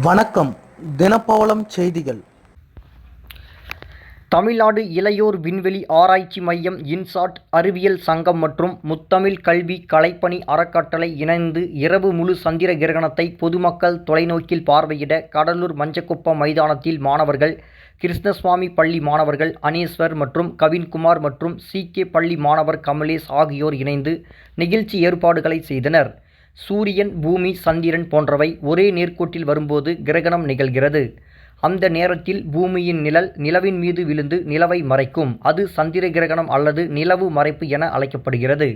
வணக்கம். தினப்பவளம் செய்திகள். தமிழ்நாடு இளையோர் விண்வெளி ஆராய்ச்சி மையம், இன்சாட் அறிவியல் சங்கம் மற்றும் முத்தமிழ் கல்வி கலைப்பணி அறக்கட்டளை இணைந்து இரவு முழு சந்திர கிரகணத்தை பொதுமக்கள் தொலைநோக்கில் பார்வையிட கடலூர் மஞ்சக்குப்பம் மைதானத்தில் மாணவர்கள், கிருஷ்ணசுவாமி பள்ளி மாணவர்கள் அனீஸ்வர் மற்றும் கவின்குமார் மற்றும் CK பள்ளி மாணவர் கமலேஷ் ஆகியோர் இணைந்து நிகழ்ச்சி ஏற்பாடுகளை செய்தனர். சூரியன், பூமி, சந்திரன் போன்றவை ஒரே நேர்கோட்டில் வரும்போது கிரகணம் நிகழ்கிறது. அந்த நேரத்தில் பூமியின் நிழல் நிலவின் மீது விழுந்து நிலவை மறைக்கும். அது சந்திர கிரகணம் அல்லது நிலவு மறைப்பு என அழைக்கப்படுகிறது.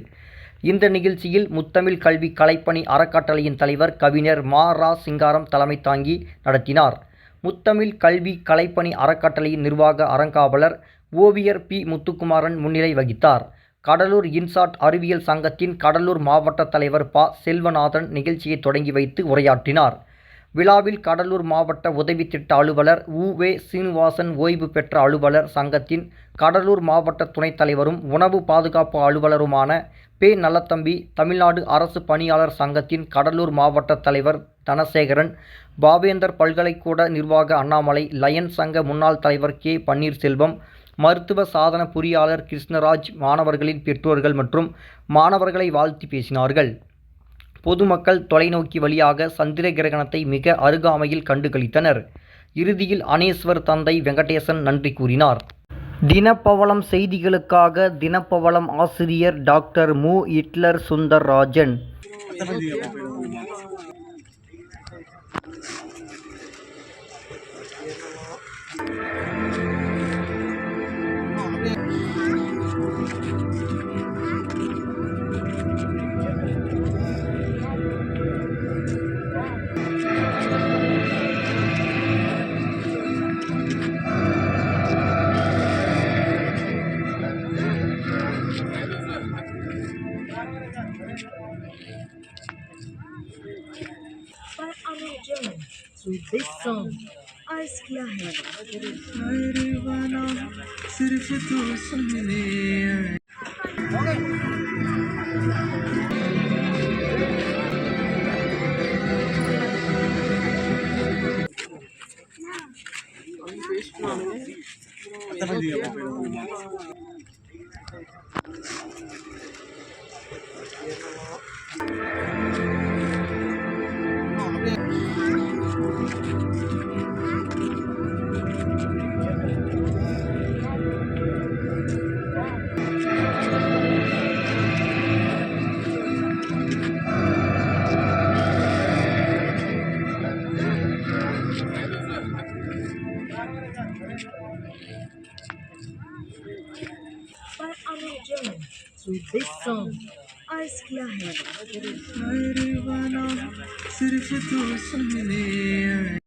இந்த நிகழ்ச்சியில் முத்தமிழ் கல்வி கலைப்பணி அறக்கட்டளையின் தலைவர் கவிஞர் மா. ரா. சிங்காரம் தலைமை தாங்கி நடத்தினார். முத்தமிழ் கல்வி கலைப்பணி அறக்கட்டளையின் நிர்வாக அறங்காவலர் ஓவியர் P. முத்துக்குமாரன் முன்னிலை வகித்தார். கடலூர் இன்சாட் அறிவியல் சங்கத்தின் கடலூர் மாவட்ட தலைவர் ப. செல்வநாதன் நிகழ்ச்சியை தொடங்கி வைத்து உரையாற்றினார். விழாவில் கடலூர் மாவட்ட உதவி திட்ட அலுவலர் உ.வே. சீனிவாசன், ஓய்வு பெற்ற அலுவலர் சங்கத்தின் கடலூர் மாவட்ட துணைத் தலைவரும் உணவு பாதுகாப்பு அலுவலருமான பெ. நல்லதம்பி, தமிழ்நாடு அரசு பணியாளர் சங்கத்தின் கடலூர் மாவட்ட தலைவர் தனசேகரன், பாவேந்தர் பல்கலைக்கூட நிர்வாக அண்ணாமலை, லயன்ஸ் சங்க முன்னாள் தலைவர் கே. பன்னீர்செல்வம், மருத்துவ சாதன பொறியாளர் கிருஷ்ணராஜ், மாணவர்களின் பெற்றோர்கள் மற்றும் மாணவர்களை வாழ்த்தி பேசினார்கள். பொதுமக்கள் தொலைநோக்கி வழியாக சந்திர கிரகணத்தை மிக அருகாமையில் கண்டுகளித்தனர். இறுதியில் அனீஸ்வர் தந்தை வெங்கடேசன் நன்றி கூறினார். தினப்பவளம் செய்திகளுக்காக தினப்பவளம் ஆசிரியர் டாக்டர் மு. ஹிட்லர் சுந்தர்ராஜன். पर अमर जन through this song अर्ज किया है सिर्फ तू सुनने पर अमर जन through this song अर्ज किया है सिर्फ तू सुनने